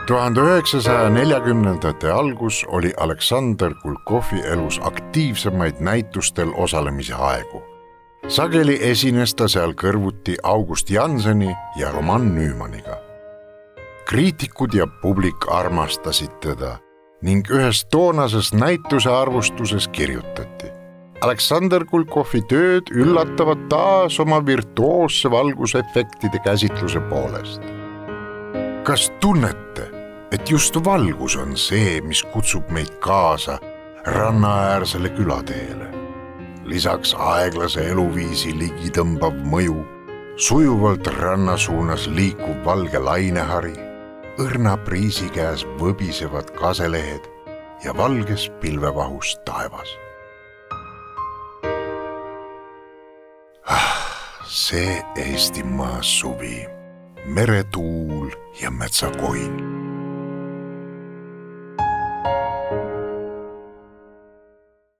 1940ndate algus oli Aleksander Kulkovi elus aktiivsemaid näitustel osalemise aegu. Sageli esines ta seal kõrvuti August Jannseni ja Roman Nüümaniga. Kriitikud ja publik armastasid teda ning ühes toonases näituse arvustuses kirjutati. Aleksander Kulkovi tööd üllatavad taas oma virtuoosse valgusefektide käsitluse poolest. Kas tunnete, et just valgus on see, mis kutsub meid kaasa rannaäärsele külateele? Lisaks aeglase eluviisi ligitõmbav mõju, sujuvalt rannasuunas liikuv valge lainehari, õrna priisi käes võbisevad kaselehed ja valges pilvevahus taevas. See Eestimaa suvi, meretuul ja metsakoin.